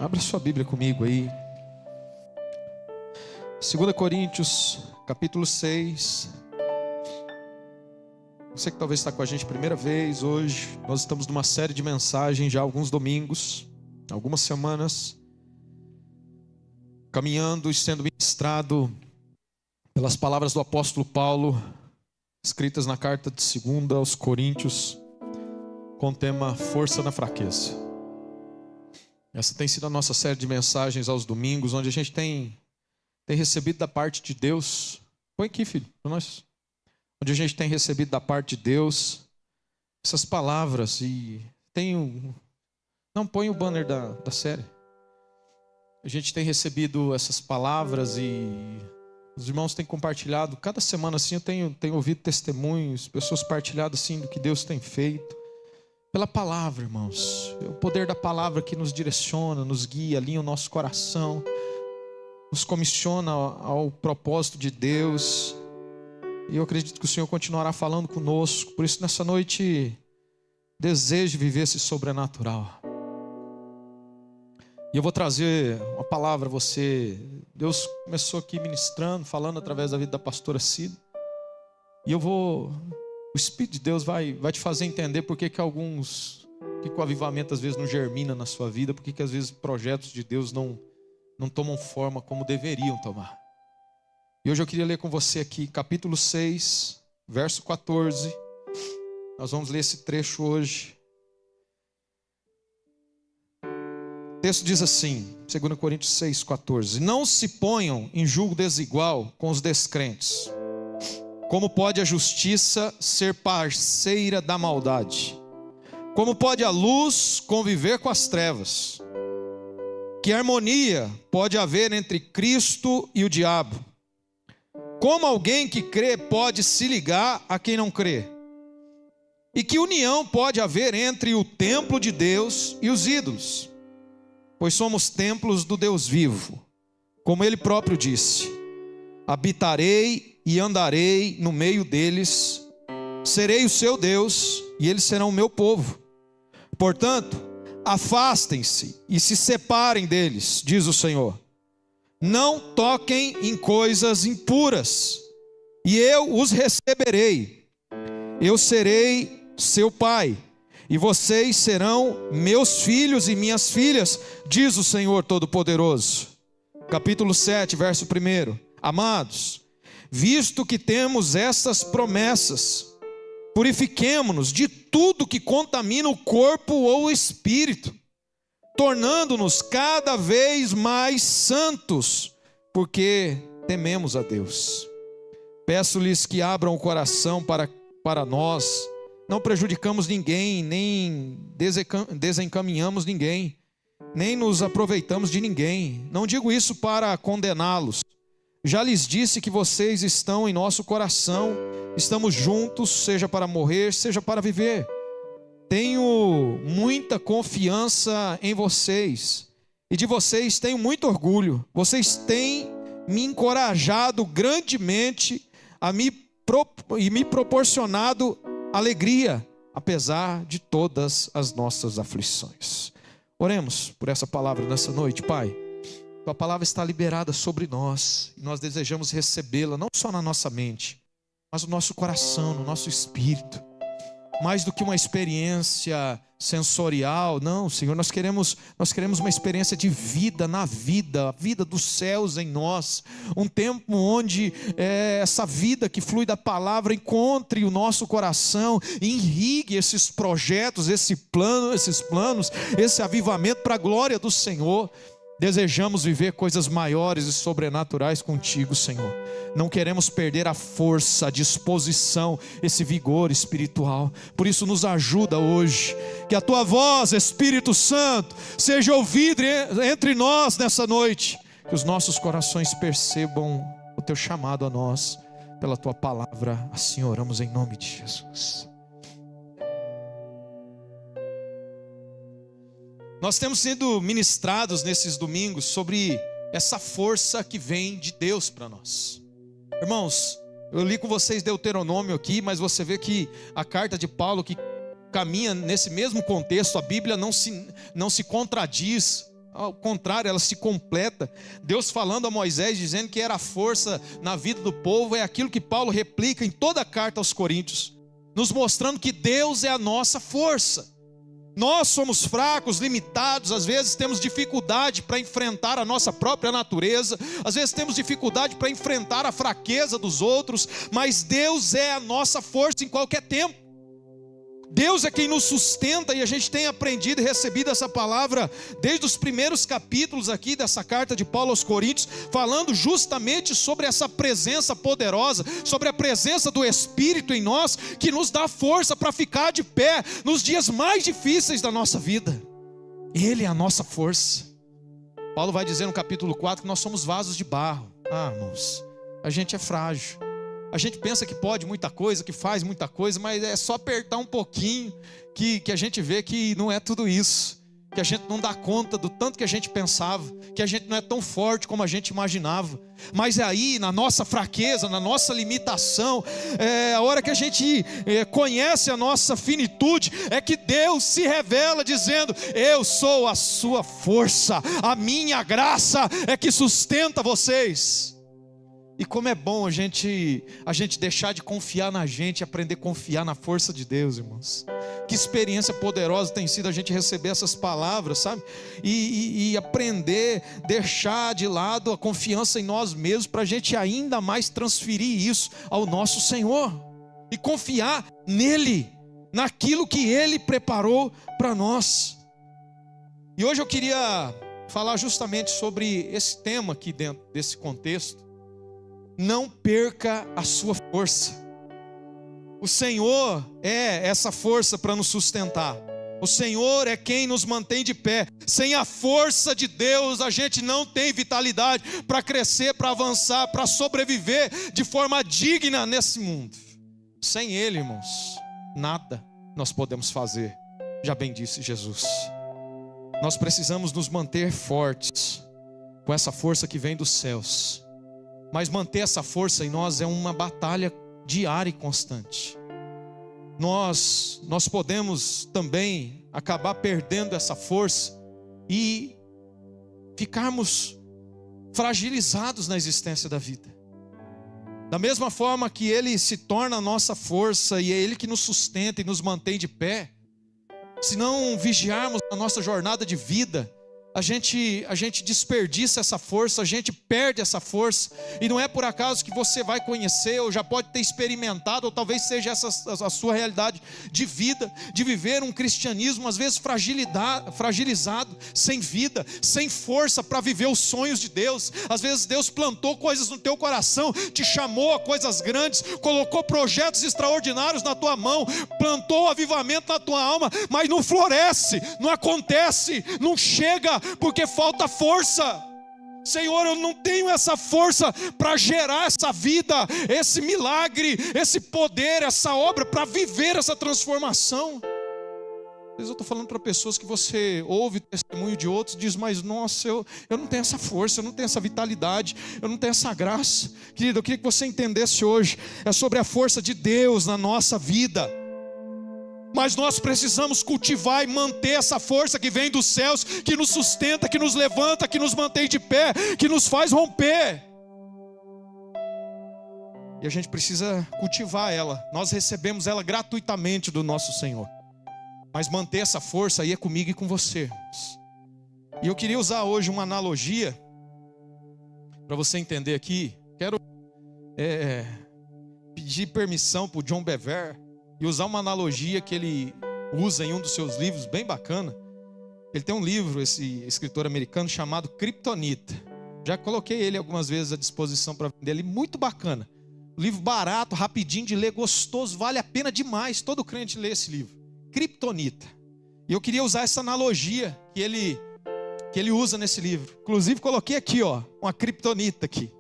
Abra sua Bíblia comigo aí. 2 Coríntios, capítulo 6. Você que talvez está com a gente primeira vez hoje, nós estamos numa série de mensagens já há alguns domingos, algumas semanas, caminhando e sendo ministrado pelas palavras do apóstolo Paulo, escritas na carta de 2 aos Coríntios, com o tema Força na Fraqueza. Essa tem sido a nossa série de mensagens aos domingos, onde a gente tem recebido da parte de Deus. Põe aqui, filho, para nós. Onde a gente tem recebido da parte de Deus essas palavras. E não, põe o banner da série. A gente tem recebido essas palavras e os irmãos têm compartilhado. Cada semana assim eu tenho ouvido testemunhos, pessoas partilhando assim do que Deus tem feito. Pela palavra, irmãos. É o poder da palavra que nos direciona, nos guia, alinha o nosso coração, nos comissiona ao propósito de Deus. E eu acredito que o Senhor continuará falando conosco. Por isso, nessa noite, desejo viver esse sobrenatural. E eu vou trazer uma palavra a você. Deus começou aqui ministrando, falando através da vida da pastora Cida. E o Espírito de Deus vai te fazer entender por que o avivamento às vezes não germina na sua vida, por que às vezes projetos de Deus não tomam forma como deveriam tomar. E hoje eu queria ler com você aqui, capítulo 6, verso 14. Nós vamos ler esse trecho hoje. O texto diz assim, 2 Coríntios 6, 14. Não se ponham em julgo desigual com os descrentes. Como pode a justiça ser parceira da maldade? Como pode a luz conviver com as trevas? Que harmonia pode haver entre Cristo e o diabo? Como alguém que crê pode se ligar a quem não crê? E que união pode haver entre o templo de Deus e os ídolos? Pois somos templos do Deus vivo. Como ele próprio disse: habitarei e andarei no meio deles, serei o seu Deus e eles serão o meu povo. Portanto, afastem-se e se separem deles, diz o Senhor. Não toquem em coisas impuras, e eu os receberei. Eu serei seu pai, e vocês serão meus filhos e minhas filhas, diz o Senhor Todo-Poderoso. Capítulo 7, verso 1. Amados, visto que temos essas promessas, purifiquemo-nos de tudo que contamina o corpo ou o espírito, tornando-nos cada vez mais santos, porque tememos a Deus. Peço-lhes que abram o coração para nós. Não prejudicamos ninguém, nem desencaminhamos ninguém, nem nos aproveitamos de ninguém. Não digo isso para condená-los. Já lhes disse que vocês estão em nosso coração. Estamos juntos, seja para morrer, seja para viver. Tenho muita confiança em vocês, e de vocês tenho muito orgulho. Vocês têm me encorajado grandemente e me proporcionado alegria, apesar de todas as nossas aflições. Oremos por essa palavra nessa noite, Pai. Tua palavra está liberada sobre nós, e nós desejamos recebê-la, não só na nossa mente, mas no nosso coração, no nosso espírito. Mais do que uma experiência sensorial, não, Senhor, nós queremos uma experiência de vida na vida, a vida dos céus em nós, um tempo onde essa vida que flui da palavra encontre o nosso coração, irrigue esses projetos, esses planos, esse avivamento para a glória do Senhor. Desejamos viver coisas maiores e sobrenaturais contigo, Senhor. Não queremos perder a força, a disposição, esse vigor espiritual. Por isso nos ajuda hoje. Que a tua voz, Espírito Santo, seja ouvida entre nós nessa noite. Que os nossos corações percebam o teu chamado a nós pela tua palavra. Assim oramos em nome de Jesus. Nós temos sido ministrados nesses domingos sobre essa força que vem de Deus para nós. Irmãos, eu li com vocês Deuteronômio aqui, mas você vê que a carta de Paulo que caminha nesse mesmo contexto, a Bíblia não se contradiz. Ao contrário, ela se completa. Deus falando a Moisés, dizendo que era a força na vida do povo, é aquilo que Paulo replica em toda a carta aos Coríntios, nos mostrando que Deus é a nossa força. Nós somos fracos, limitados, às vezes temos dificuldade para enfrentar a nossa própria natureza, às vezes temos dificuldade para enfrentar a fraqueza dos outros, mas Deus é a nossa força em qualquer tempo. Deus é quem nos sustenta, e a gente tem aprendido e recebido essa palavra desde os primeiros capítulos aqui dessa carta de Paulo aos Coríntios, falando justamente sobre essa presença poderosa, sobre a presença do Espírito em nós, que nos dá força para ficar de pé nos dias mais difíceis da nossa vida. Ele é a nossa força. Paulo vai dizer no capítulo 4 que nós somos vasos de barro. Irmãos, a gente é frágil. A gente pensa que pode muita coisa, que faz muita coisa, mas é só apertar um pouquinho que a gente vê que não é tudo isso, que a gente não dá conta do tanto que a gente pensava, que a gente não é tão forte como a gente imaginava. Mas é aí, na nossa fraqueza, na nossa limitação, a hora que a gente conhece a nossa finitude, é que Deus se revela dizendo: eu sou a sua força, a minha graça é que sustenta vocês. E como é bom a gente deixar de confiar na gente e aprender a confiar na força de Deus, irmãos. Que experiência poderosa tem sido a gente receber essas palavras, sabe? E aprender, deixar de lado a confiança em nós mesmos, para a gente ainda mais transferir isso ao nosso Senhor. E confiar nele, naquilo que Ele preparou para nós. E hoje eu queria falar justamente sobre esse tema aqui dentro desse contexto. Não perca a sua força. O Senhor é essa força para nos sustentar. O Senhor é quem nos mantém de pé. Sem a força de Deus, a gente não tem vitalidade para crescer, para avançar, para sobreviver de forma digna nesse mundo. Sem Ele, irmãos, nada nós podemos fazer. Já bem disse Jesus. Nós precisamos nos manter fortes com essa força que vem dos céus. Mas manter essa força em nós é uma batalha diária e constante. Nós podemos também acabar perdendo essa força e ficarmos fragilizados na existência da vida. Da mesma forma que Ele se torna a nossa força e é Ele que nos sustenta e nos mantém de pé, se não vigiarmos a nossa jornada de vida, a gente desperdiça essa força, a gente perde essa força, e não é por acaso que você vai conhecer, ou já pode ter experimentado, ou talvez seja essa a sua realidade de vida, de viver um cristianismo às vezes fragilizado, sem vida, sem força para viver os sonhos de Deus. Às vezes Deus plantou coisas no teu coração, te chamou a coisas grandes, colocou projetos extraordinários na tua mão, plantou avivamento na tua alma, mas não floresce, não acontece, não chega, porque falta força. Senhor, eu não tenho essa força para gerar essa vida, esse milagre, esse poder, essa obra, para viver essa transformação. Às vezes eu estou falando para pessoas que você ouve o testemunho de outros e diz: mas nossa, eu não tenho essa força, eu não tenho essa vitalidade, eu não tenho essa graça. Querido, eu queria que você entendesse hoje, é sobre a força de Deus na nossa vida. Mas nós precisamos cultivar e manter essa força que vem dos céus, que nos sustenta, que nos levanta, que nos mantém de pé, que nos faz romper. E a gente precisa cultivar ela. Nós recebemos ela gratuitamente do nosso Senhor. Mas manter essa força aí é comigo e com você. E eu queria usar hoje uma analogia para você entender aqui. Quero pedir permissão para o John Bevere e usar uma analogia que ele usa em um dos seus livros, bem bacana. Ele tem um livro, esse escritor americano, chamado Kryptonita. Já coloquei ele algumas vezes à disposição para vender. Ele muito bacana. Livro barato, rapidinho de ler, gostoso, vale a pena demais. Todo crente lê esse livro. Kryptonita. E eu queria usar essa analogia que ele usa nesse livro. Inclusive coloquei aqui, uma kryptonita aqui.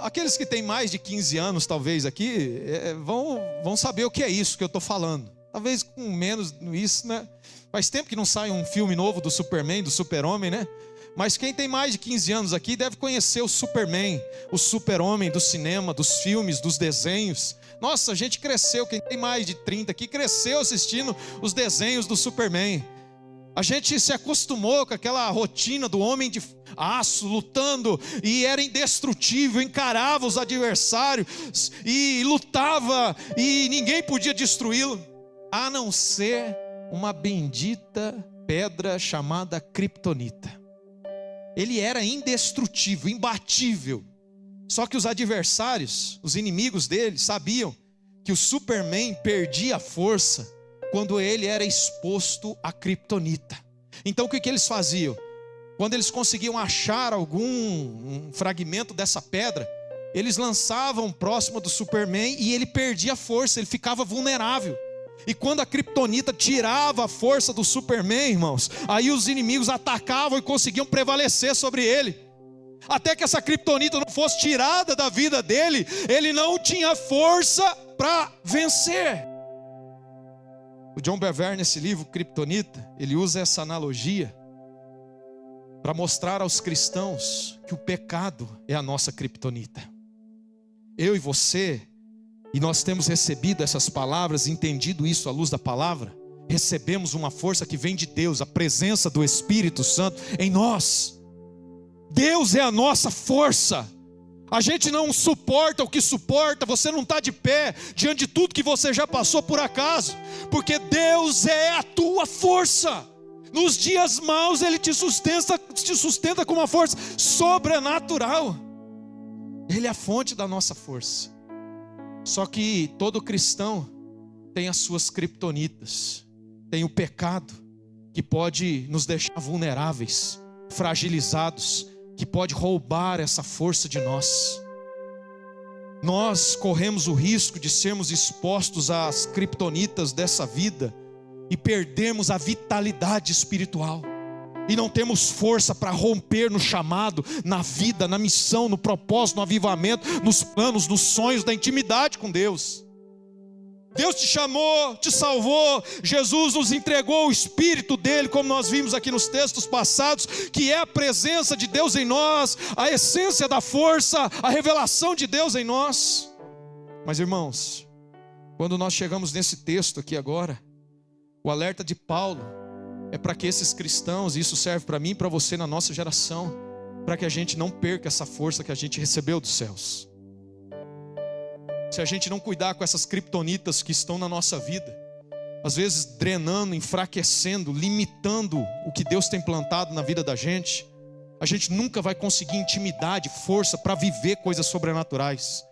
Aqueles que têm mais de 15 anos, talvez aqui, vão saber o que é isso que eu estou falando. Talvez com menos isso, né? Faz tempo que não sai um filme novo do Superman, do Super-Homem, né? Mas quem tem mais de 15 anos aqui deve conhecer o Superman, o Super-Homem do cinema, dos filmes, dos desenhos. Nossa, a gente cresceu, quem tem mais de 30 aqui, cresceu assistindo os desenhos do Superman. A gente se acostumou com aquela rotina do homem de aço lutando e era indestrutível, encarava os adversários e lutava e ninguém podia destruí-lo, a não ser uma bendita pedra chamada criptonita. Ele era indestrutível, imbatível. Só que os adversários, os inimigos dele, sabiam que o Superman perdia a força quando ele era exposto à criptonita. Então o que eles faziam? Quando eles conseguiam achar algum fragmento dessa pedra, eles lançavam próximo do Superman e ele perdia a força, ele ficava vulnerável. E quando a criptonita tirava a força do Superman, irmãos, aí os inimigos atacavam e conseguiam prevalecer sobre ele. Até que essa criptonita não fosse tirada da vida dele, ele não tinha força para vencer. O John Bevere, nesse livro, Criptonita, ele usa essa analogia para mostrar aos cristãos que o pecado é a nossa criptonita. Eu e você, e nós temos recebido essas palavras, entendido isso à luz da palavra, recebemos uma força que vem de Deus, a presença do Espírito Santo em nós. Deus é a nossa força. A gente não suporta o que suporta, você não está de pé diante de tudo que você já passou por acaso, porque Deus é a tua força. Nos dias maus Ele te sustenta com uma força sobrenatural. Ele é a fonte da nossa força. Só que todo cristão tem as suas criptonitas, tem o pecado que pode nos deixar vulneráveis, fragilizados, que pode roubar essa força de nós. Nós corremos o risco de sermos expostos às criptonitas dessa vida e perdermos a vitalidade espiritual, e não temos força para romper no chamado, na vida, na missão, no propósito, no avivamento, nos planos, nos sonhos da intimidade com Deus. Deus te chamou, te salvou, Jesus nos entregou o Espírito dele, como nós vimos aqui nos textos passados, que é a presença de Deus em nós, a essência da força, a revelação de Deus em nós. Mas irmãos, quando nós chegamos nesse texto aqui agora, o alerta de Paulo é para que esses cristãos, e isso serve para mim e para você na nossa geração, para que a gente não perca essa força que a gente recebeu dos céus. Se a gente não cuidar com essas criptonitas que estão na nossa vida, às vezes drenando, enfraquecendo, limitando o que Deus tem plantado na vida da gente, a gente nunca vai conseguir intimidade, força para viver coisas sobrenaturais.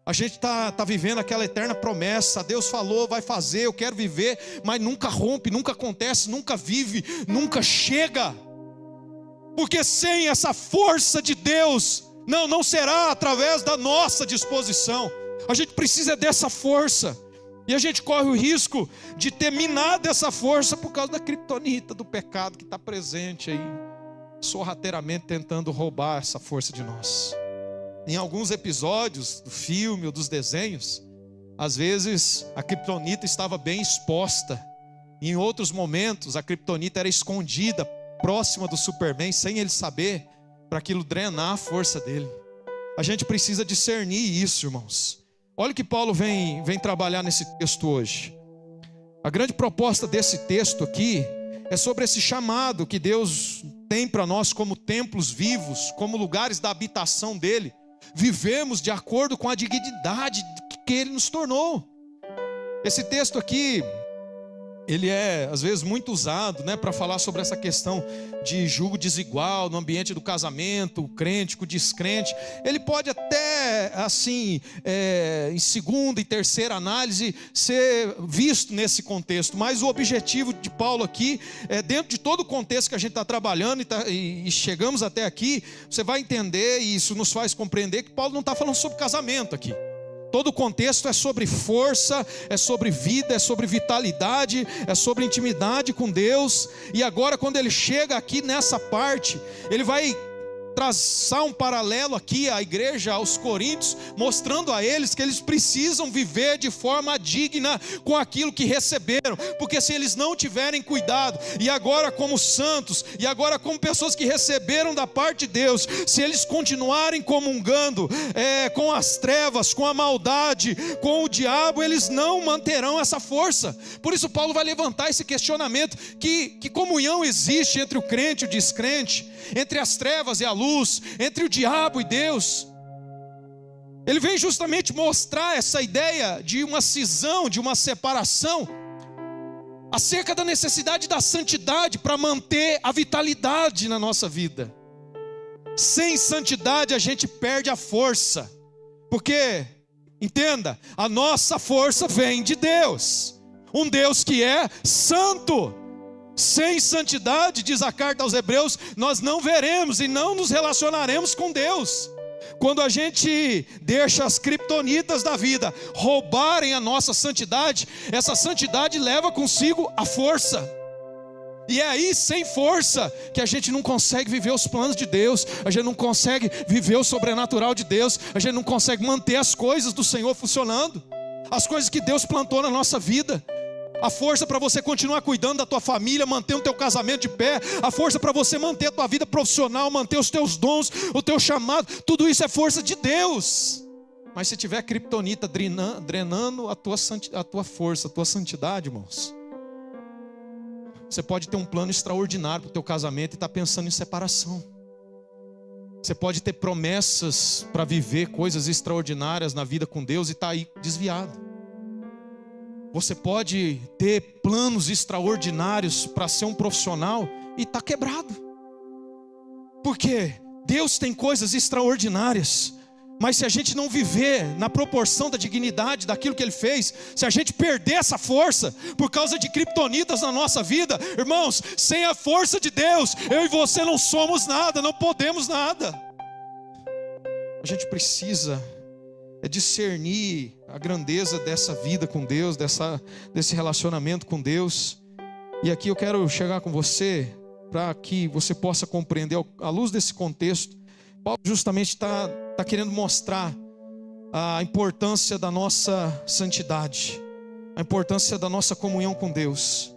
A gente está vivendo aquela eterna promessa, Deus falou, vai fazer, eu quero viver, mas nunca rompe, nunca acontece, nunca vive, nunca chega. Porque sem essa força de Deus, não será através da nossa disposição. A gente precisa dessa força, e a gente corre o risco de ter minado essa força por causa da criptonita, do pecado que está presente aí, sorrateiramente tentando roubar essa força de nós. Em alguns episódios do filme ou dos desenhos, às vezes a criptonita estava bem exposta, e em outros momentos a criptonita era escondida, próxima do Superman, sem ele saber, para aquilo drenar a força dele. A gente precisa discernir isso, irmãos. Olha o que Paulo vem trabalhar nesse texto hoje. A grande proposta desse texto aqui é sobre esse chamado que Deus tem para nós como templos vivos, como lugares da habitação dele. Vivemos de acordo com a dignidade que ele nos tornou. Esse texto aqui, ele é às vezes muito usado, para falar sobre essa questão de julgo desigual no ambiente do casamento, o crente com o descrente. Ele pode até assim, em segunda e terceira análise, ser visto nesse contexto, mas o objetivo de Paulo aqui, dentro de todo o contexto que a gente está trabalhando e chegamos até aqui, você vai entender, e isso nos faz compreender que Paulo não está falando sobre casamento aqui. Todo o contexto é sobre força, é sobre vida, é sobre vitalidade, é sobre intimidade com Deus. E agora, quando ele chega aqui nessa parte, ele vai traçar um paralelo aqui à igreja, aos coríntios, mostrando a eles que eles precisam viver de forma digna com aquilo que receberam, porque se eles não tiverem cuidado, e agora como santos, e agora como pessoas que receberam da parte de Deus, se eles continuarem comungando com as trevas, com a maldade, com o diabo, eles não manterão essa força. Por isso Paulo vai levantar esse questionamento, que comunhão existe entre o crente e o descrente, entre as trevas e a luz, entre o diabo e Deus. Ele vem justamente mostrar essa ideia de uma cisão, de uma separação, acerca da necessidade da santidade para manter a vitalidade na nossa vida. Sem santidade a gente perde a força, porque, entenda, a nossa força vem de Deus, um Deus que é santo. Sem santidade, diz a carta aos Hebreus, nós não veremos e não nos relacionaremos com Deus. Quando a gente deixa as criptonitas da vida roubarem a nossa santidade, essa santidade leva consigo a força. E é aí, sem força, que a gente não consegue viver os planos de Deus, a gente não consegue viver o sobrenatural de Deus, a gente não consegue manter as coisas do Senhor funcionando, as coisas que Deus plantou na nossa vida. A força para você continuar cuidando da tua família, manter o teu casamento de pé, a força para você manter a tua vida profissional, manter os teus dons, o teu chamado, tudo isso é força de Deus. Mas se tiver criptonita drenando a tua força, a tua santidade, irmãos, você pode ter um plano extraordinário para o teu casamento e estar pensando em separação. Você pode ter promessas para viver coisas extraordinárias na vida com Deus e estar aí desviado. Você pode ter planos extraordinários para ser um profissional e está quebrado. Porque Deus tem coisas extraordinárias, mas se a gente não viver na proporção da dignidade daquilo que Ele fez, se a gente perder essa força por causa de criptonitas na nossa vida, irmãos, sem a força de Deus, eu e você não somos nada, não podemos nada. A gente precisa discernir a grandeza dessa vida com Deus, desse relacionamento com Deus. E aqui eu quero chegar com você para que você possa compreender, à luz desse contexto, Paulo justamente está querendo mostrar a importância da nossa santidade, a importância da nossa comunhão com Deus.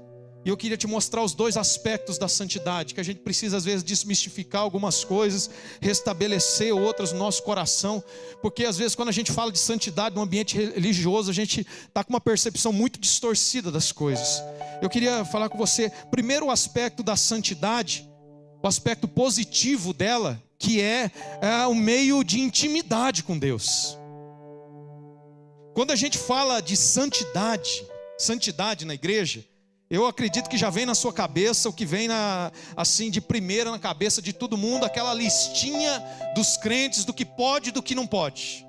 E eu queria te mostrar os dois aspectos da santidade, que a gente precisa às vezes desmistificar algumas coisas, restabelecer outras no nosso coração, porque às vezes quando a gente fala de santidade no ambiente religioso, a gente está com uma percepção muito distorcida das coisas. Eu queria falar com você, primeiro o aspecto da santidade, o aspecto positivo dela, que é o meio de intimidade com Deus. Quando a gente fala de santidade na igreja, eu acredito que já vem na sua cabeça, o que vem assim de primeira na cabeça de todo mundo, aquela listinha dos crentes do que pode e do que não pode.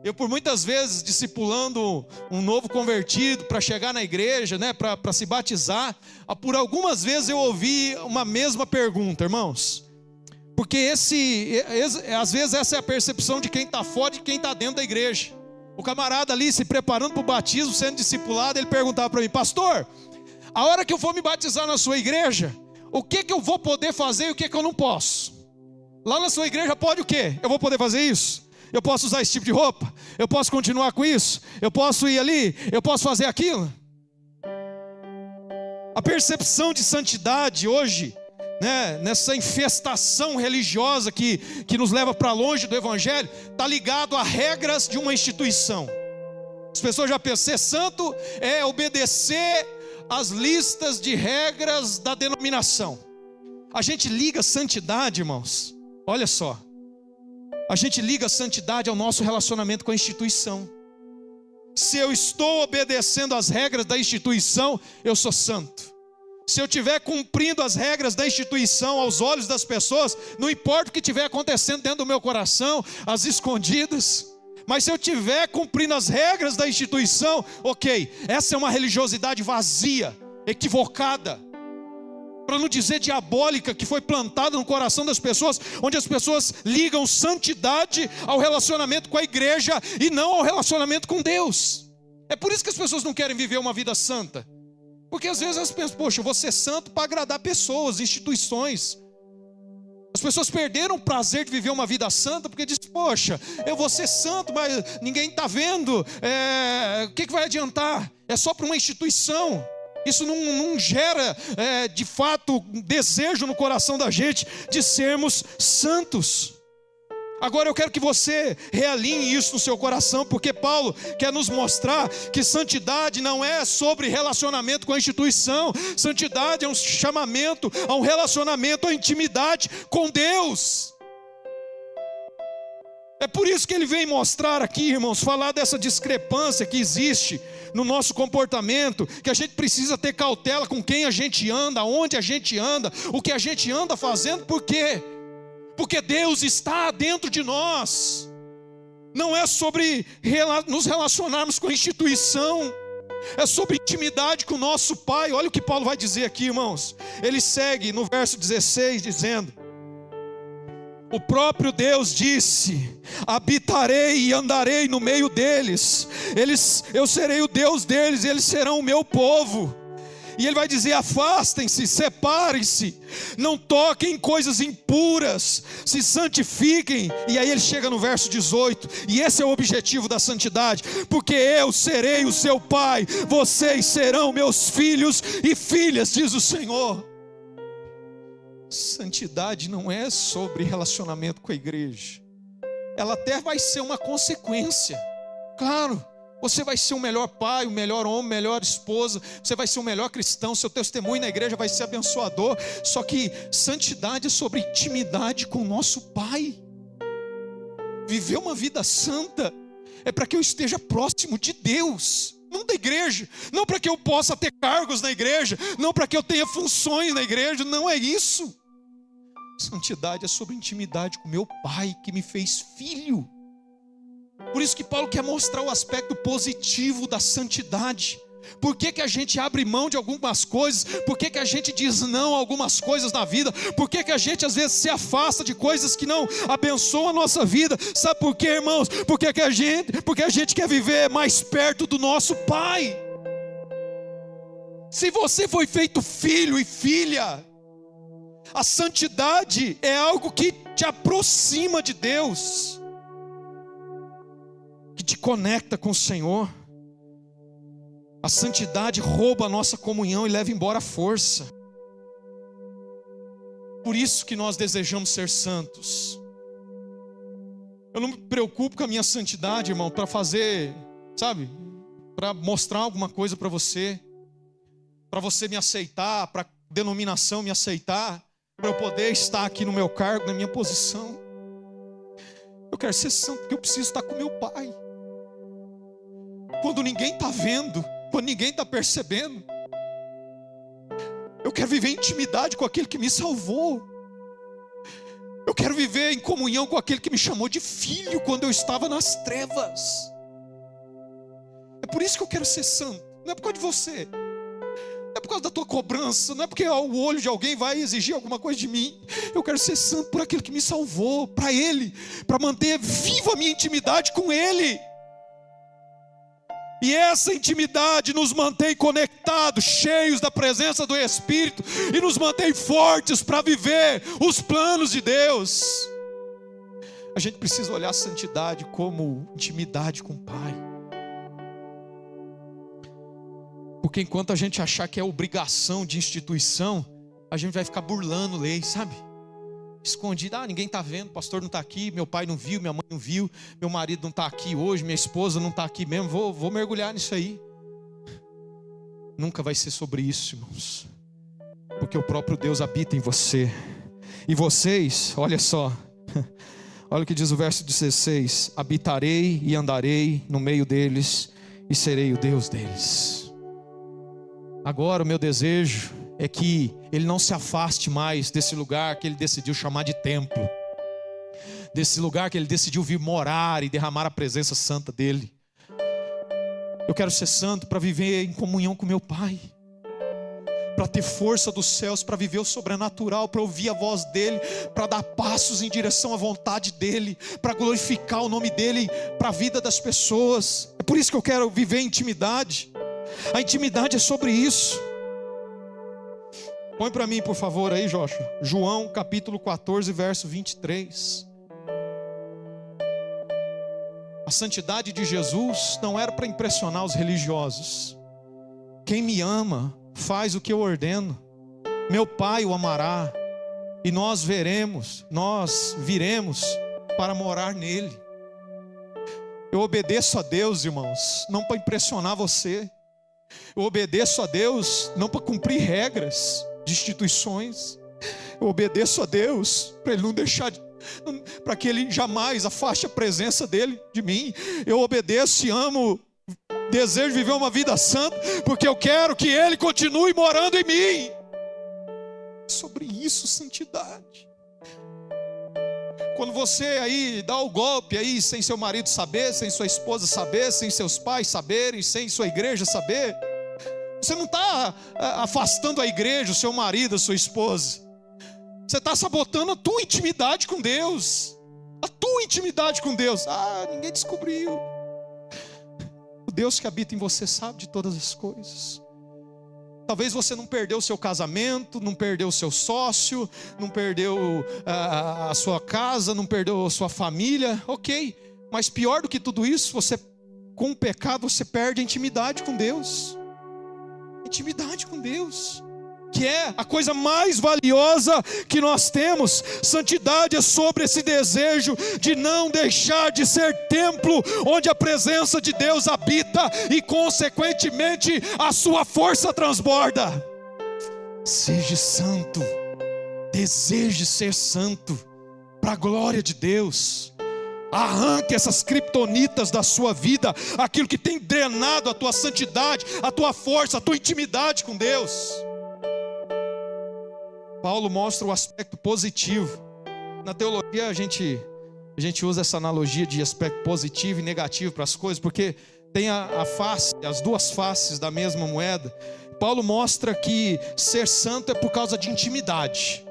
Eu por muitas vezes discipulando um novo convertido para chegar na igreja, né, para se batizar, por algumas vezes eu ouvi uma mesma pergunta, irmãos. Porque às vezes essa é a percepção de quem está fora e de quem está dentro da igreja. O camarada ali se preparando para o batismo, sendo discipulado, ele perguntava para mim: pastor, a hora que eu for me batizar na sua igreja, o que eu vou poder fazer e o que eu não posso? Lá na sua igreja pode o quê? Eu vou poder fazer isso? Eu posso usar esse tipo de roupa? Eu posso continuar com isso? Eu posso ir ali? Eu posso fazer aquilo? A percepção de santidade hoje, né, nessa infestação religiosa que nos leva para longe do Evangelho, está ligado a regras de uma instituição. As pessoas já pensam, ser santo é obedecer às listas de regras da denominação. A gente liga santidade, irmãos, olha só, a gente liga a santidade ao nosso relacionamento com a instituição. Se eu estou obedecendo às regras da instituição, eu sou santo. Se eu estiver cumprindo as regras da instituição aos olhos das pessoas, não importa o que estiver acontecendo dentro do meu coração, às escondidas, mas se eu estiver cumprindo as regras da instituição, ok, essa é uma religiosidade vazia, equivocada, para não dizer diabólica, que foi plantada no coração das pessoas, onde as pessoas ligam santidade ao relacionamento com a igreja e não ao relacionamento com Deus. É por isso que as pessoas não querem viver uma vida santa. Porque às vezes elas pensam, poxa, eu vou ser santo para agradar pessoas, instituições. As pessoas perderam o prazer de viver uma vida santa, porque dizem, poxa, eu vou ser santo, mas ninguém está vendo, o que vai adiantar? É só para uma instituição. Isso não gera, de fato, desejo no coração da gente de sermos santos. Agora eu quero que você realinhe isso no seu coração, porque Paulo quer nos mostrar que santidade não é sobre relacionamento com a instituição. Santidade é um chamamento a um relacionamento, a intimidade com Deus. É por isso que ele vem mostrar aqui, irmãos, falar dessa discrepância que existe no nosso comportamento, que a gente precisa ter cautela com quem a gente anda, onde a gente anda, o que a gente anda fazendo. Por quê? Porque Deus está dentro de nós. Não é sobre nos relacionarmos com a instituição, é sobre intimidade com o nosso Pai. Olha o que Paulo vai dizer aqui, irmãos. Ele segue no verso 16 dizendo: o próprio Deus disse: habitarei e andarei no meio deles, eu serei o Deus deles, e eles serão o meu povo. E ele vai dizer: afastem-se, separem-se, não toquem coisas impuras, se santifiquem. E aí ele chega no verso 18, e esse é o objetivo da santidade: porque eu serei o seu pai, vocês serão meus filhos e filhas, diz o Senhor. Santidade não é sobre relacionamento com a igreja. Ela até vai ser uma consequência, claro. Você vai ser o melhor pai, o melhor homem, a melhor esposa. Você vai ser o melhor cristão. Seu testemunho na igreja vai ser abençoador. Só que santidade é sobre intimidade com o nosso Pai. Viver uma vida santa é para que eu esteja próximo de Deus, não da igreja. Não para que eu possa ter cargos na igreja, não para que eu tenha funções na igreja. Não é isso. Santidade é sobre intimidade com meu Pai, que me fez filho. Por isso que Paulo quer mostrar o aspecto positivo da santidade. Por que a gente abre mão de algumas coisas? Por que a gente diz não a algumas coisas na vida? Por que a gente às vezes se afasta de coisas que não abençoam a nossa vida? Sabe por quê, irmãos? Porque a gente quer viver mais perto do nosso Pai. Se você foi feito filho e filha, a santidade é algo que te aproxima de Deus, que te conecta com o Senhor. A santidade rouba a nossa comunhão e leva embora a força. Por isso que nós desejamos ser santos. Eu não me preocupo com a minha santidade, irmão, para fazer, sabe, para mostrar alguma coisa para você me aceitar, para a denominação me aceitar, para eu poder estar aqui no meu cargo, na minha posição. Eu quero ser santo porque eu preciso estar com meu Pai. Quando ninguém está vendo, quando ninguém está percebendo, eu quero viver em intimidade com aquele que me salvou. Eu quero viver em comunhão com aquele que me chamou de filho quando eu estava nas trevas. É por isso que eu quero ser santo. Não é por causa de você, não é por causa da tua cobrança, não é porque o olho de alguém vai exigir alguma coisa de mim. Eu quero ser santo por aquele que me salvou, para Ele, para manter viva a minha intimidade com Ele. E essa intimidade nos mantém conectados, cheios da presença do Espírito, e nos mantém fortes para viver os planos de Deus. A gente precisa olhar a santidade como intimidade com o Pai. Porque enquanto a gente achar que é obrigação de instituição, a gente vai ficar burlando lei, sabe? Escondido, ninguém está vendo, o pastor não está aqui, meu pai não viu, minha mãe não viu, meu marido não está aqui hoje, minha esposa não está aqui mesmo, vou mergulhar nisso aí. Nunca vai ser sobre isso, irmãos, porque o próprio Deus habita em você. E vocês, olha só, olha o que diz o verso 16: habitarei e andarei no meio deles, e serei o Deus deles. Agora o meu desejo é que ele não se afaste mais desse lugar que ele decidiu chamar de templo, desse lugar que ele decidiu vir morar e derramar a presença santa dele. Eu quero ser santo para viver em comunhão com meu Pai, para ter força dos céus, para viver o sobrenatural, para ouvir a voz dele, para dar passos em direção à vontade dele, para glorificar o nome dele para a vida das pessoas. É por isso que eu quero viver em intimidade. A intimidade é sobre isso. Põe para mim, por favor, aí, Joshua. João, capítulo 14, verso 23. A santidade de Jesus não era para impressionar os religiosos. Quem me ama, faz o que eu ordeno. Meu Pai o amará. E nós viremos para morar nele. Eu obedeço a Deus, irmãos, não para impressionar você. Eu obedeço a Deus não para cumprir regras de instituições. Eu obedeço a Deus para Ele não deixar, para que Ele jamais afaste a presença dEle de mim. Eu obedeço e amo, desejo viver uma vida santa, porque eu quero que Ele continue morando em mim. Sobre isso, santidade. Quando você aí dá o golpe aí, sem seu marido saber, sem sua esposa saber, sem seus pais saberem, sem sua igreja saber, você não está afastando a igreja, o seu marido, a sua esposa. Você está sabotando a tua intimidade com Deus. A tua intimidade com Deus. Ninguém descobriu. O Deus que habita em você sabe de todas as coisas. Talvez você não perdeu o seu casamento, não perdeu o seu sócio, não perdeu a sua casa, não perdeu a sua família, ok. Mas pior do que tudo isso, com o pecado você perde a intimidade com Deus. Intimidade com Deus, que é a coisa mais valiosa que nós temos. Santidade é sobre esse desejo de não deixar de ser templo onde a presença de Deus habita e consequentemente a sua força transborda. Seja santo, deseje ser santo para a glória de Deus. Arranque essas criptonitas da sua vida, aquilo que tem drenado a tua santidade, a tua força, a tua intimidade com Deus. Paulo mostra o aspecto positivo. Na teologia a gente usa essa analogia de aspecto positivo e negativo para as coisas, porque tem as duas faces da mesma moeda. Paulo mostra que ser santo é por causa de intimidade,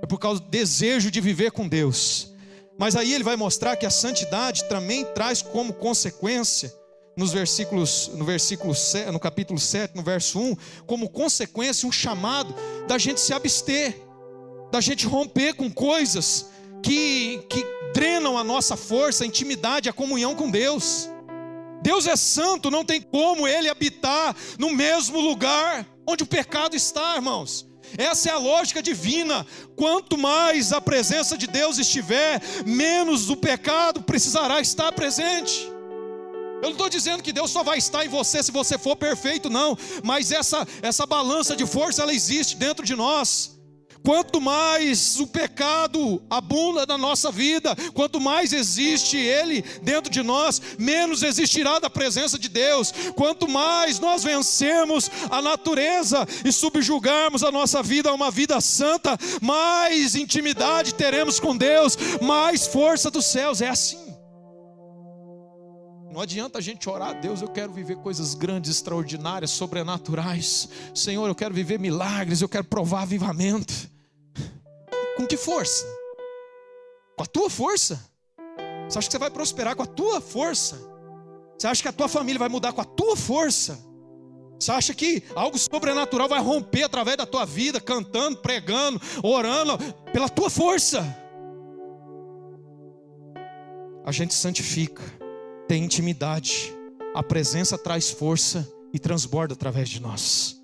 é por causa do desejo de viver com Deus. Mas aí ele vai mostrar que a santidade também traz como consequência, no capítulo 7, no verso 1, como consequência um chamado da gente se abster, da gente romper com coisas que drenam a nossa força, a intimidade, a comunhão com Deus. Deus é santo, não tem como Ele habitar no mesmo lugar onde o pecado está, irmãos. Essa é a lógica divina. Quanto mais a presença de Deus estiver, menos o pecado precisará estar presente. Eu não estou dizendo que Deus só vai estar em você se você for perfeito, não. Mas essa balança de força, ela existe dentro de nós. Quanto mais o pecado abunda na nossa vida, quanto mais existe ele dentro de nós, menos existirá da presença de Deus. Quanto mais nós vencermos a natureza e subjugarmos a nossa vida a uma vida santa, mais intimidade teremos com Deus, mais força dos céus. É assim. Não adianta a gente orar a Deus, eu quero viver coisas grandes, extraordinárias, sobrenaturais. Senhor, eu quero viver milagres, eu quero provar avivamento. Com que força? Com a tua força? Você acha que você vai prosperar com a tua força? Você acha que a tua família vai mudar com a tua força? Você acha que algo sobrenatural vai romper através da tua vida, cantando, pregando, orando, pela tua força? A gente santifica, tem intimidade, a presença traz força e transborda através de nós.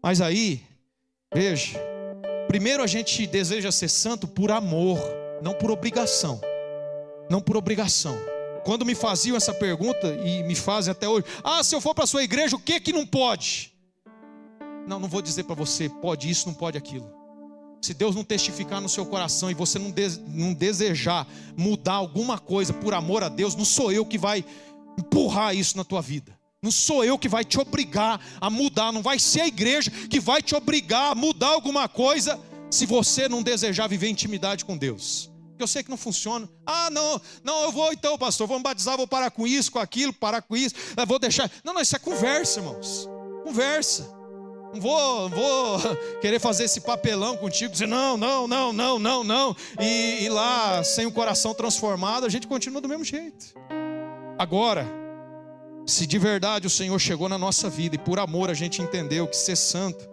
Mas aí, veja, primeiro a gente deseja ser santo por amor, não por obrigação. Não por obrigação. Quando me faziam essa pergunta, e me fazem até hoje, se eu for para a sua igreja, o que não pode? Não vou dizer para você, pode isso, não pode aquilo. Se Deus não testificar no seu coração e você não desejar mudar alguma coisa por amor a Deus, não sou eu que vai empurrar isso na tua vida. Não sou eu que vai te obrigar a mudar. Não vai ser a igreja que vai te obrigar a mudar alguma coisa se você não desejar viver intimidade com Deus. Porque eu sei que não funciona. Não, eu vou então, pastor, vou me batizar, vou parar com isso, com aquilo, parar com isso, vou deixar. Não, isso é conversa, irmãos. Conversa. Não vou querer fazer esse papelão contigo, dizer não. E lá, sem o coração transformado, a gente continua do mesmo jeito. Agora, se de verdade o Senhor chegou na nossa vida e por amor a gente entendeu que ser santo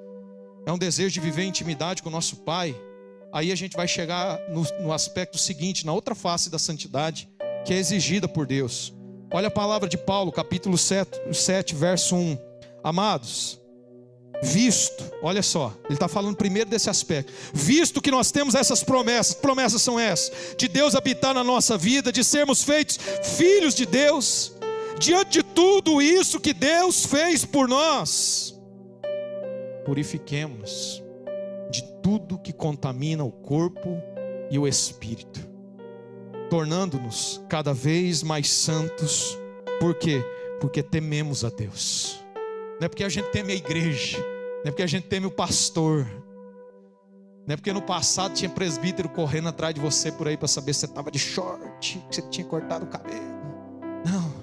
é um desejo de viver em intimidade com o nosso Pai, aí a gente vai chegar no aspecto seguinte, na outra face da santidade, que é exigida por Deus. Olha a palavra de Paulo, capítulo 7, verso 1. Amados, visto, olha só, ele está falando primeiro desse aspecto. Visto que nós temos essas promessas são essas: de Deus habitar na nossa vida, de sermos feitos filhos de Deus. Diante de tudo isso que Deus fez por nós, purifiquemo-nos de tudo que contamina o corpo e o espírito, tornando-nos cada vez mais santos. Por quê? Porque tememos a Deus. Não é porque a gente teme a igreja, não é porque a gente teme o pastor, não é porque no passado tinha presbítero correndo atrás de você por aí para saber se você estava de short, que você tinha cortado o cabelo. Não,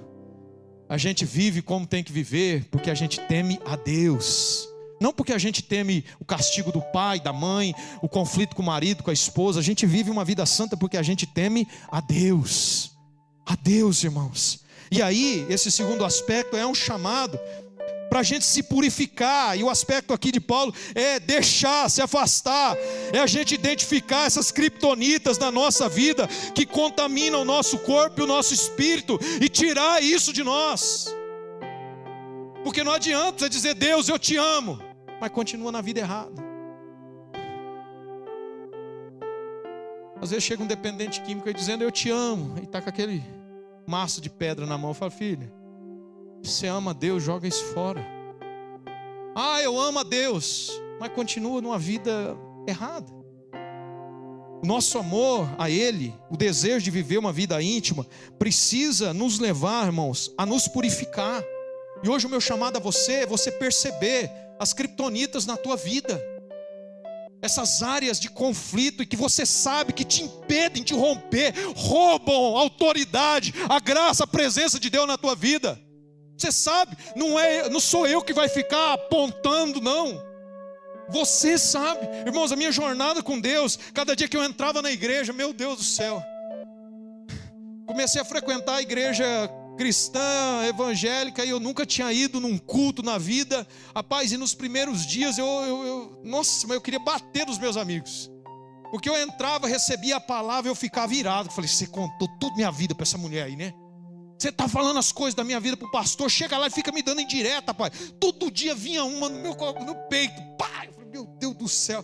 a gente vive como tem que viver porque a gente teme a Deus. Não porque a gente teme o castigo do pai, da mãe, o conflito com o marido, com a esposa. A gente vive uma vida santa porque a gente teme a Deus. A Deus, irmãos. E aí, esse segundo aspecto é um chamado para a gente se purificar. E o aspecto aqui de Paulo é deixar, se afastar. É a gente identificar essas criptonitas na nossa vida, que contaminam o nosso corpo e o nosso espírito, e tirar isso de nós. Porque não adianta você dizer: Deus, eu te amo, mas continua na vida errada. Às vezes chega um dependente químico aí dizendo: eu te amo, e está com aquele maço de pedra na mão. Eu falo: filho, você ama a Deus, joga isso fora. Ah, eu amo a Deus, mas continua numa vida errada. O nosso amor a Ele, o desejo de viver uma vida íntima, precisa nos levar, irmãos, a nos purificar. E hoje o meu chamado a você é você perceber as criptonitas na tua vida, essas áreas de conflito e que você sabe que te impedem de romper, roubam a autoridade, a graça, a presença de Deus na tua vida. Você sabe, não sou eu que vai ficar apontando, não. Você sabe. Irmãos, a minha jornada com Deus, cada dia que eu entrava na igreja, meu Deus do céu, comecei a frequentar a igreja cristã, evangélica, e eu nunca tinha ido num culto na vida. Rapaz, e nos primeiros dias nossa, mas eu queria bater nos meus amigos, porque eu entrava, recebia a palavra, eu ficava irado. Falei: você contou toda minha vida para essa mulher aí, né? Você está falando as coisas da minha vida para o pastor, chega lá e fica me dando indireta, pai. Todo dia vinha uma no peito, pai. Eu falei: meu Deus do céu.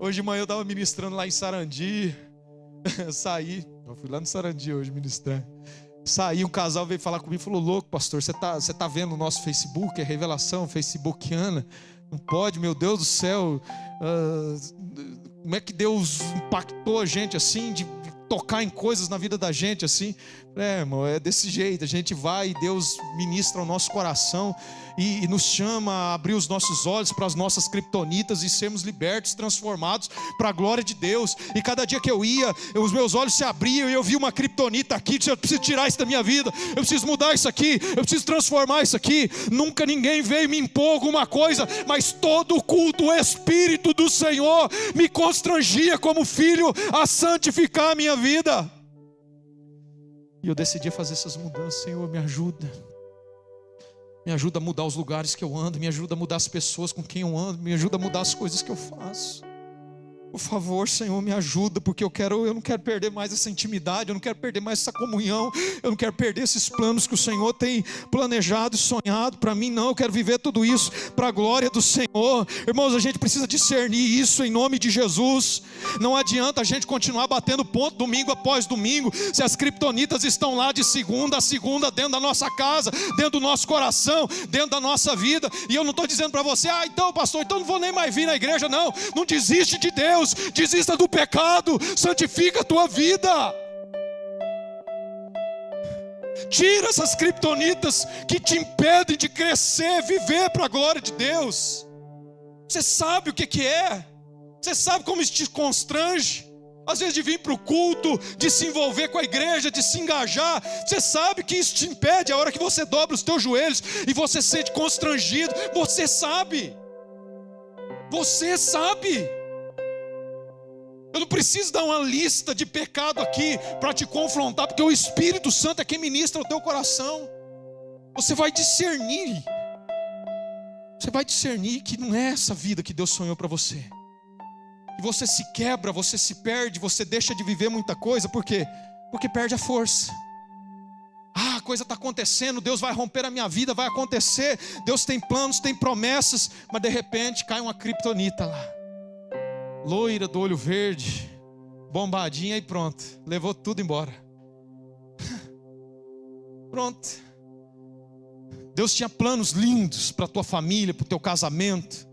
Hoje de manhã eu estava ministrando lá em Sarandi. Eu fui lá no Sarandi hoje ministrar. Saí, um casal veio falar comigo e falou: louco, pastor, você tá vendo o nosso Facebook? É revelação facebookiana. Não pode, meu Deus do céu. Como é que Deus impactou a gente assim, de tocar em coisas na vida da gente assim? Irmão, é desse jeito. A gente vai e Deus ministra o nosso coração e nos chama a abrir os nossos olhos para as nossas criptonitas e sermos libertos, transformados para a glória de Deus. E cada dia que eu ia, os meus olhos se abriam e eu vi uma criptonita aqui. Eu preciso tirar isso da minha vida, eu preciso mudar isso aqui, eu preciso transformar isso aqui. Nunca ninguém veio me impor alguma coisa, mas todo o culto, o Espírito do Senhor me constrangia como filho a santificar a minha vida. E eu decidi fazer essas mudanças. Senhor, me ajuda. Me ajuda a mudar os lugares que eu ando. Me ajuda a mudar as pessoas com quem eu ando. Me ajuda a mudar as coisas que eu faço. Por favor, Senhor, me ajuda, porque eu não quero perder mais essa intimidade, eu não quero perder mais essa comunhão, eu não quero perder esses planos que o Senhor tem planejado e sonhado para mim, não. Eu quero viver tudo isso para a glória do Senhor. Irmãos, a gente precisa discernir isso em nome de Jesus. Não adianta a gente continuar batendo ponto domingo após domingo, se as criptonitas estão lá de segunda a segunda dentro da nossa casa, dentro do nosso coração, dentro da nossa vida. E eu não estou dizendo para você: então pastor, então não vou nem mais vir na igreja. Não desiste de Deus. Desista do pecado, santifica a tua vida. Tira essas criptonitas que te impedem de crescer, viver para a glória de Deus. Você sabe o que é? Você sabe como isso te constrange? Às vezes de vir para o culto, de se envolver com a igreja, de se engajar. Você sabe que isso te impede. A hora que você dobra os teus joelhos e você se sente constrangido, você sabe. Você sabe. Eu não preciso dar uma lista de pecado aqui para te confrontar, porque o Espírito Santo é quem ministra o teu coração. Você vai discernir. Você vai discernir que não é essa vida que Deus sonhou para você. Que você se quebra, você se perde, você deixa de viver muita coisa. Por quê? Porque perde a força. A coisa está acontecendo, Deus vai romper a minha vida, vai acontecer. Deus tem planos, tem promessas. Mas de repente cai uma criptonita lá. Loira do olho verde, bombadinha e pronto. Levou tudo embora. Pronto. Deus tinha planos lindos para a tua família, para o teu casamento,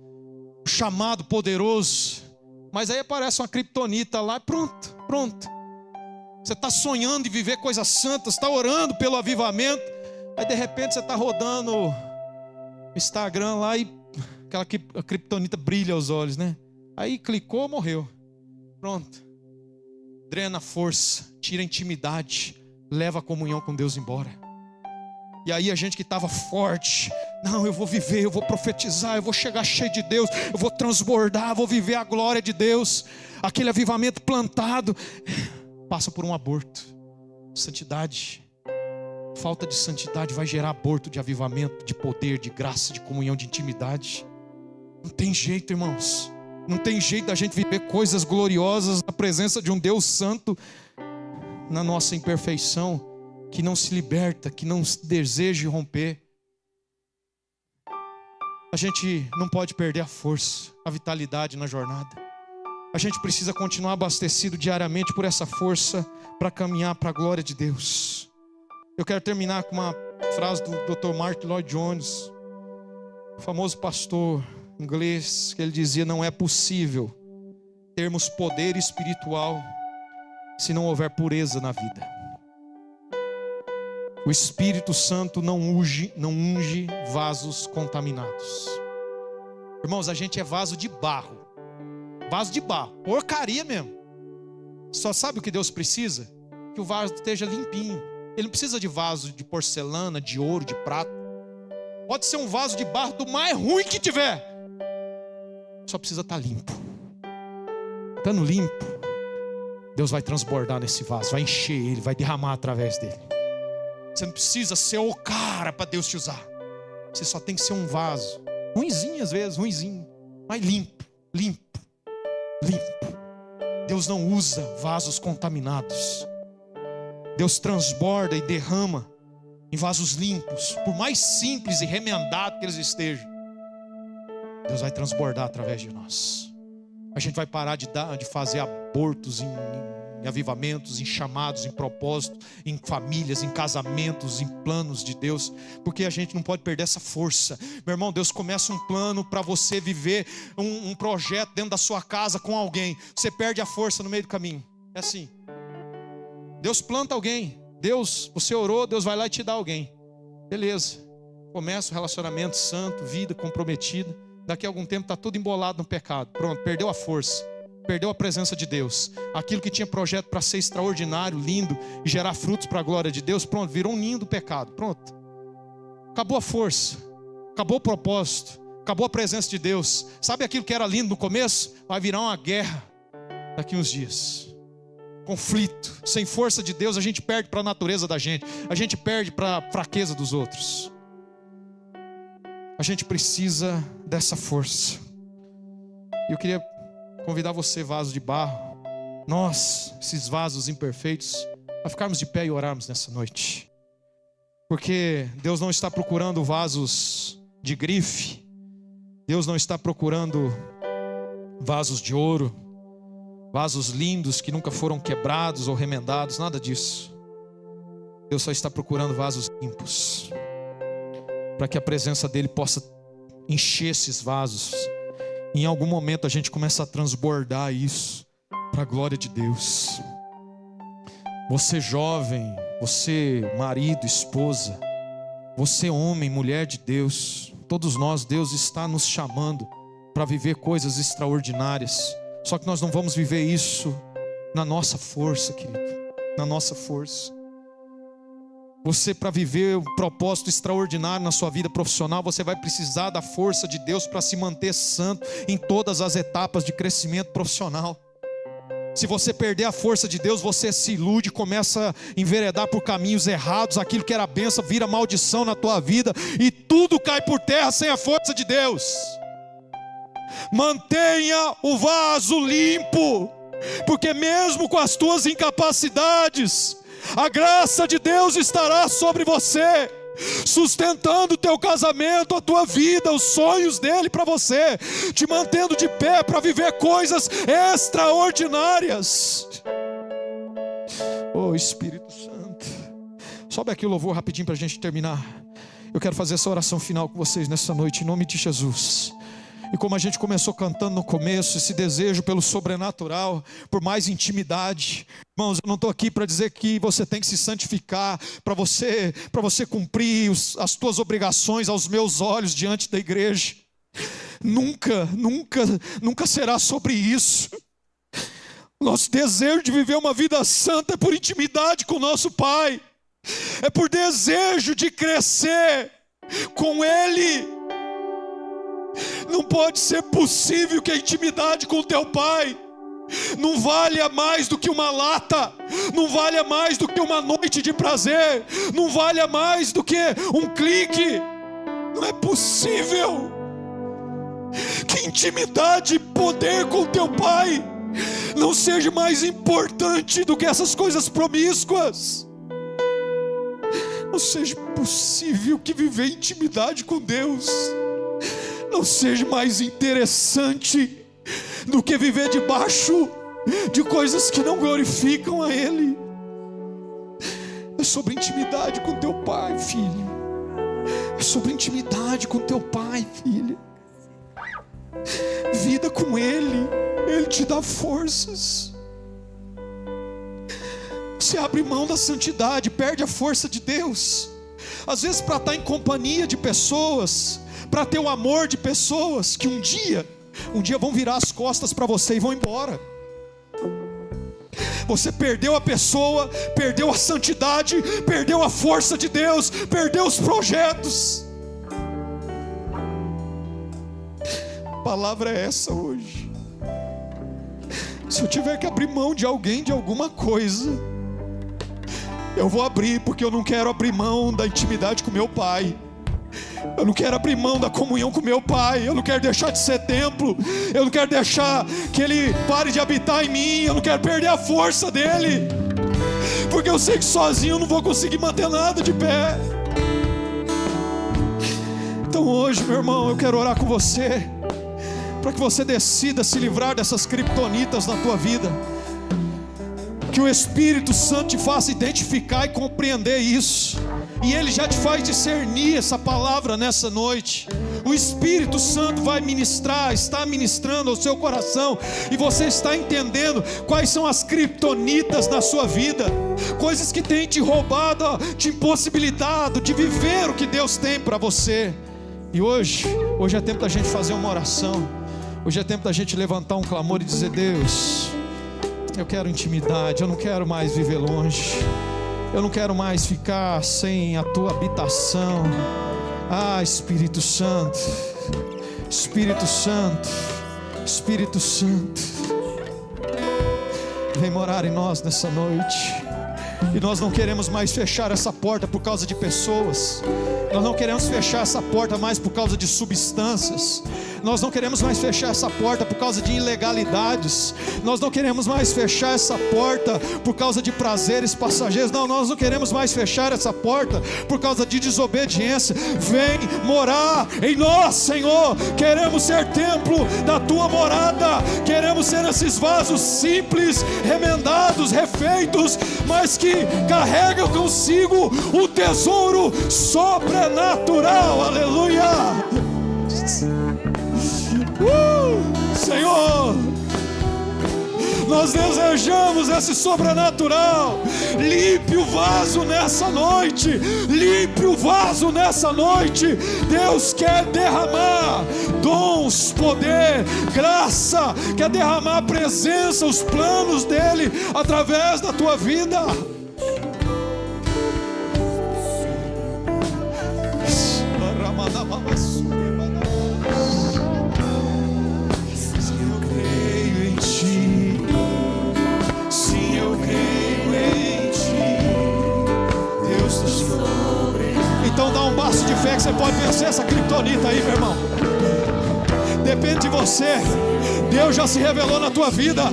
um chamado poderoso, mas aí aparece uma criptonita lá, pronto. Você está sonhando em viver coisas santas, está orando pelo avivamento, aí de repente você está rodando o Instagram lá e a criptonita brilha aos olhos, né? Aí clicou, morreu. Pronto. Drena a força, tira a intimidade, leva a comunhão com Deus embora. E aí a gente que estava forte, não, eu vou viver, eu vou profetizar, eu vou chegar cheio de Deus, eu vou transbordar, vou viver a glória de Deus. Aquele avivamento plantado passa por um aborto. Santidade, falta de santidade vai gerar aborto de avivamento, de poder, de graça, de comunhão, de intimidade. Não tem jeito, irmãos. Não tem jeito da gente viver coisas gloriosas na presença de um Deus santo, na nossa imperfeição, que não se liberta, que não deseja romper. A gente não pode perder a força, a vitalidade na jornada. A gente precisa continuar abastecido diariamente por essa força para caminhar para a glória de Deus. Eu quero terminar com uma frase do Dr. Martyn Lloyd-Jones, famoso pastor inglês, que ele dizia: não é possível termos poder espiritual se não houver pureza na vida. O Espírito Santo não unge vasos contaminados. Irmãos, a gente é vaso de barro. Vaso de barro, porcaria mesmo. Só sabe o que Deus precisa? Que o vaso esteja limpinho. Ele não precisa de vaso de porcelana, de ouro, de prata. Pode ser um vaso de barro do mais ruim que tiver. Só precisa estar limpo. Estando limpo, Deus vai transbordar nesse vaso, vai encher ele, vai derramar através dele. Você não precisa ser o cara para Deus te usar. Você só tem que ser um vaso. Ruinzinho às vezes, ruinzinho. Mas limpo. Deus não usa vasos contaminados. Deus transborda e derrama em vasos limpos. Por mais simples e remendado que eles estejam, Deus vai transbordar através de nós. A gente vai parar de fazer abortos em avivamentos, em chamados, em propósito, em famílias, em casamentos, em planos de Deus, porque a gente não pode perder essa força. Meu irmão, Deus começa um plano para você viver um projeto dentro da sua casa com alguém. Você perde a força no meio do caminho. É assim. Deus planta alguém. Você orou, Deus vai lá e te dá alguém. Beleza. Começa o relacionamento santo, vida comprometida. Daqui a algum tempo está tudo embolado no pecado. Pronto, perdeu a força. Perdeu a presença de Deus. Aquilo que tinha projeto para ser extraordinário, lindo e gerar frutos para a glória de Deus, pronto, virou um ninho do pecado. Pronto. Acabou a força. Acabou o propósito. Acabou a presença de Deus. Sabe aquilo que era lindo no começo? Vai virar uma guerra daqui uns dias. Conflito. Sem força de Deus a gente perde para a natureza da gente. A gente perde para a fraqueza dos outros. A gente precisa dessa força. E eu queria convidar você, vaso de barro, nós, esses vasos imperfeitos, a ficarmos de pé e orarmos nessa noite. Porque Deus não está procurando vasos de grife. Deus não está procurando vasos de ouro, vasos lindos que nunca foram quebrados ou remendados, nada disso. Deus só está procurando vasos limpos, para que a presença dele possa encher esses vasos. Em algum momento a gente começa a transbordar isso para a glória de Deus. Você jovem, você marido, esposa, você homem, mulher de Deus, todos nós, Deus está nos chamando para viver coisas extraordinárias. Só que nós não vamos viver isso na nossa força, querido, na nossa força. Você, para viver um propósito extraordinário na sua vida profissional, você vai precisar da força de Deus para se manter santo em todas as etapas de crescimento profissional. Se você perder a força de Deus, você se ilude, começa a enveredar por caminhos errados, aquilo que era bênção vira maldição na tua vida, e tudo cai por terra sem a força de Deus. Mantenha o vaso limpo, porque mesmo com as tuas incapacidades, a graça de Deus estará sobre você, sustentando o teu casamento, a tua vida, os sonhos dele para você, te mantendo de pé para viver coisas extraordinárias. Oh Espírito Santo, sobe aqui o louvor rapidinho para a gente terminar. Eu quero fazer essa oração final com vocês nessa noite, em nome de Jesus. E como a gente começou cantando no começo, esse desejo pelo sobrenatural, por mais intimidade. Irmãos, eu não estou aqui para dizer que você tem que se santificar, para você cumprir as tuas obrigações aos meus olhos diante da igreja. Nunca será sobre isso. Nosso desejo de viver uma vida santa é por intimidade com o nosso Pai. É por desejo de crescer com Ele. Não pode ser possível que a intimidade com o teu Pai não valha mais do que uma lata, não valha mais do que uma noite de prazer, não valha mais do que um clique. Não é possível que intimidade e poder com o teu Pai não seja mais importante do que essas coisas promíscuas. Não seja possível que viver intimidade com Deus não seja mais interessante do que viver debaixo de coisas que não glorificam a Ele. É sobre intimidade com teu Pai, filho. É sobre intimidade com teu Pai, filha. Vida com Ele, Ele te dá forças. Você abre mão da santidade, perde a força de Deus. Às vezes para estar em companhia de pessoas, para ter o amor de pessoas que um dia vão virar as costas para você e vão embora. Você perdeu a pessoa, perdeu a santidade, perdeu a força de Deus, perdeu os projetos. A palavra é essa hoje. Se eu tiver que abrir mão de alguém, de alguma coisa, eu vou abrir, porque eu não quero abrir mão da intimidade com meu Pai. Eu não quero abrir mão da comunhão com meu Pai. Eu não quero deixar de ser templo. Eu não quero deixar que Ele pare de habitar em mim. Eu não quero perder a força dEle, porque eu sei que sozinho eu não vou conseguir manter nada de pé. Então hoje, meu irmão, eu quero orar com você, para que você decida se livrar dessas criptonitas na tua vida. Que o Espírito Santo te faça identificar e compreender isso, e Ele já te faz discernir essa palavra nessa noite. O Espírito Santo vai ministrar, está ministrando ao seu coração, e você está entendendo quais são as criptonitas na sua vida, coisas que têm te roubado, te impossibilitado de viver o que Deus tem para você. E hoje é tempo da gente fazer uma oração. Hoje é tempo da gente levantar um clamor e dizer: Deus, eu quero intimidade, eu não quero mais viver longe, eu não quero mais ficar sem a tua habitação. Ah, Espírito Santo, Espírito Santo, Espírito Santo, vem morar em nós nessa noite. E nós não queremos mais fechar essa porta por causa de pessoas. Nós não queremos fechar essa porta mais por causa de substâncias. Nós não queremos mais fechar essa porta por causa de ilegalidades. Nós não queremos mais fechar essa porta por causa de prazeres passageiros. Não, nós não queremos mais fechar essa porta por causa de desobediência. Vem morar em nós, Senhor. Queremos ser templo da tua morada. Queremos ser esses vasos simples, remendados, refeitos, mas que carregam consigo o tesouro sobrenatural. Aleluia. Senhor, nós desejamos esse sobrenatural. Limpe o vaso nessa noite. Limpe o vaso nessa noite. Deus quer derramar dons, poder, graça. Quer derramar a presença, os planos dEle através da tua vida. pode vencer essa criptonita aí, meu irmão. Depende de você. Deus já se revelou na tua vida.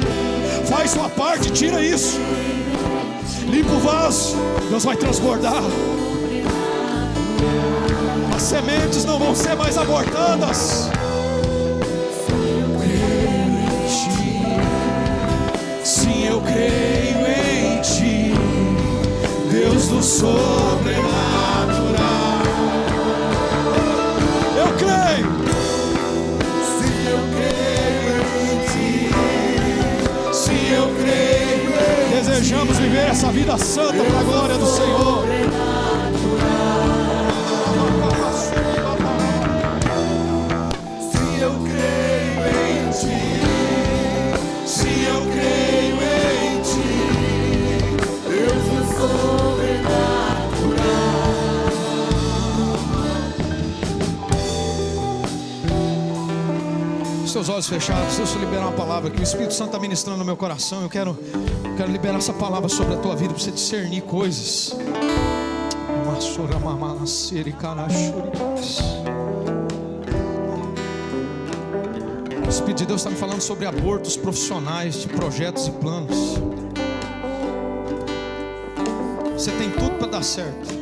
Faz sua parte, tira isso. Limpa o vaso. Deus vai transbordar. As sementes não vão ser mais abortadas. Sim, eu creio em Ti, Deus do sobrenatural. Eu creio. Sim, eu creio em Ti. Sim, eu creio. Desejamos viver essa vida santa para a glória do Senhor. Sim, eu creio em Ti. Sim, eu creio em Ti, Deus do sobrenatural. Seus olhos fechados, deixa eu liberar uma palavra que o Espírito Santo está ministrando no meu coração. Eu quero liberar essa palavra sobre a tua vida, para você discernir coisas. O Espírito de Deus está me falando sobre abortos profissionais, de projetos e planos. Você tem tudo para dar certo.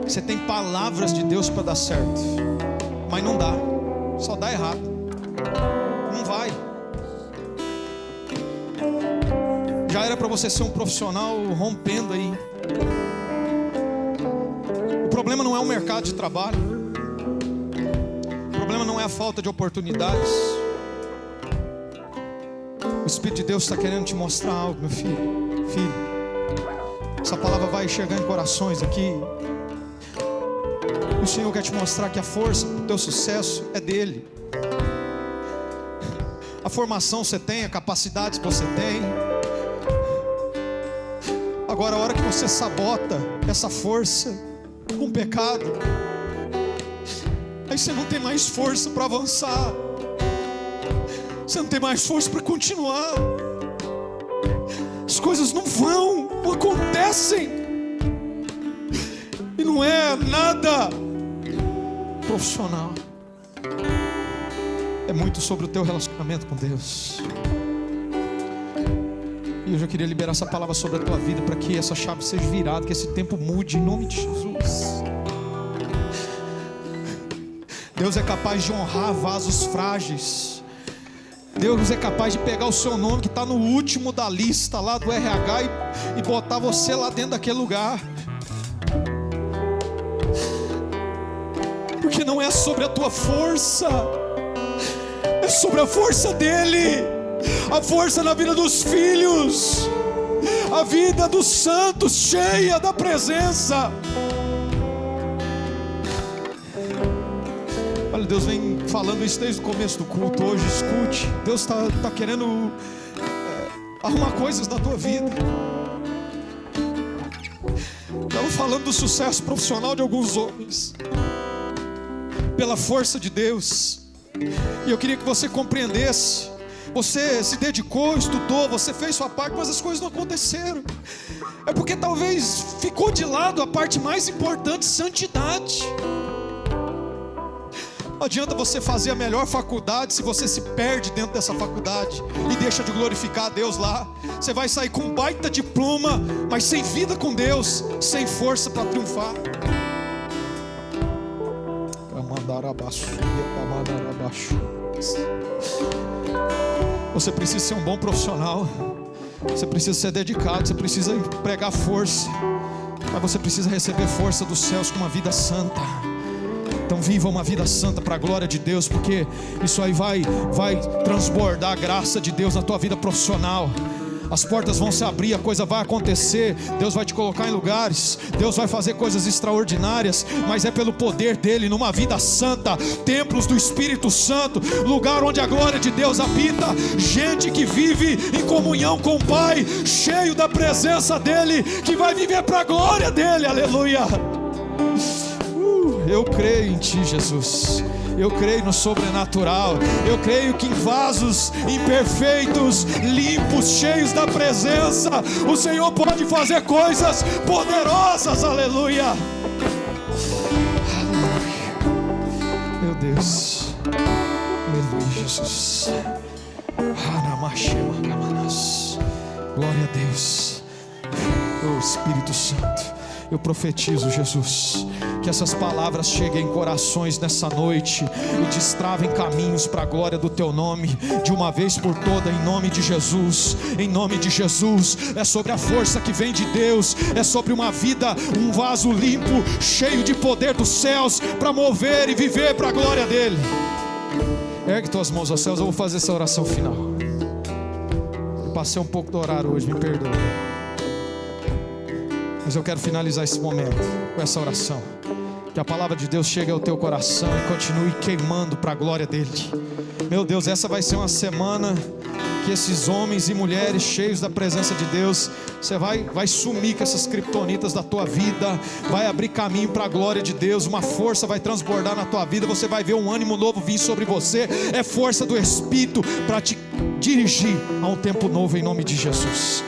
Você tem palavras de Deus para dar certo, mas não dá, só dá errado. Não vai. Já era para você ser um profissional rompendo aí. O problema não é o mercado de trabalho. O problema não é a falta de oportunidades. O Espírito de Deus está querendo te mostrar algo, meu filho. Filho, essa palavra vai chegar em corações aqui. O Senhor quer te mostrar que a força do teu sucesso é dele. A formação você tem, a capacidade que você tem. Agora, a hora que você sabota essa força com pecado, aí você não tem mais força para avançar. Você não tem mais força para continuar. As coisas não acontecem. E não é nada profissional. É muito sobre o teu relacionamento com Deus. E eu já queria liberar essa palavra sobre a tua vida, para que essa chave seja virada, que esse tempo mude em nome de Jesus. Deus é capaz de honrar vasos frágeis. Deus é capaz de pegar o seu nome que está no último da lista lá do RH e botar você lá dentro daquele lugar. Porque não é sobre a tua força, é sobre a força dele. A força na vida dos filhos, a vida dos santos cheia da presença. Olha, Deus vem falando isso desde o começo do culto. Hoje escute, Deus está querendo arrumar coisas na tua vida. Estamos falando do sucesso profissional de alguns homens, pela força de Deus. E eu queria que você compreendesse. Você se dedicou, estudou, você fez sua parte, mas as coisas não aconteceram. É porque talvez ficou de lado a parte mais importante, santidade. Não adianta você fazer a melhor faculdade se você se perde dentro dessa faculdade e deixa de glorificar a Deus lá. Você vai sair com um baita diploma, mas sem vida com Deus, sem força para triunfar. Você precisa ser um bom profissional. Você precisa ser dedicado. Você precisa empregar força. Mas você precisa receber força dos céus com uma vida santa. Então viva uma vida santa para a glória de Deus, porque isso aí vai transbordar a graça de Deus na tua vida profissional. As portas vão se abrir, a coisa vai acontecer. Deus vai te colocar em lugares, Deus vai fazer coisas extraordinárias, mas é pelo poder dele, numa vida santa. Templos do Espírito Santo, lugar onde a glória de Deus habita. Gente que vive em comunhão com o Pai, cheio da presença dele, que vai viver para a glória dele, aleluia. Eu creio em Ti, Jesus. Eu creio no sobrenatural. Eu creio que em vasos imperfeitos, limpos, cheios da presença, o Senhor pode fazer coisas poderosas, aleluia. Aleluia. Deus. Aleluia, Jesus. Glória a Deus. Oh Espírito Santo, eu profetizo, Jesus, que essas palavras cheguem em corações nessa noite e destravem caminhos para a glória do Teu nome, de uma vez por toda, em nome de Jesus. Em nome de Jesus. É sobre a força que vem de Deus, é sobre uma vida, um vaso limpo, cheio de poder dos céus, para mover e viver para a glória dEle. Ergue tuas mãos aos céus, eu vou fazer essa oração final. Eu passei um pouco do horário hoje, me perdoa, mas eu quero finalizar esse momento com essa oração. Que a palavra de Deus chegue ao teu coração e continue queimando para a glória dEle. Meu Deus, essa vai ser uma semana que esses homens e mulheres cheios da presença de Deus, você vai sumir com essas criptonitas da tua vida, vai abrir caminho para a glória de Deus, uma força vai transbordar na tua vida, você vai ver um ânimo novo vir sobre você, é força do Espírito para te dirigir a um tempo novo em nome de Jesus.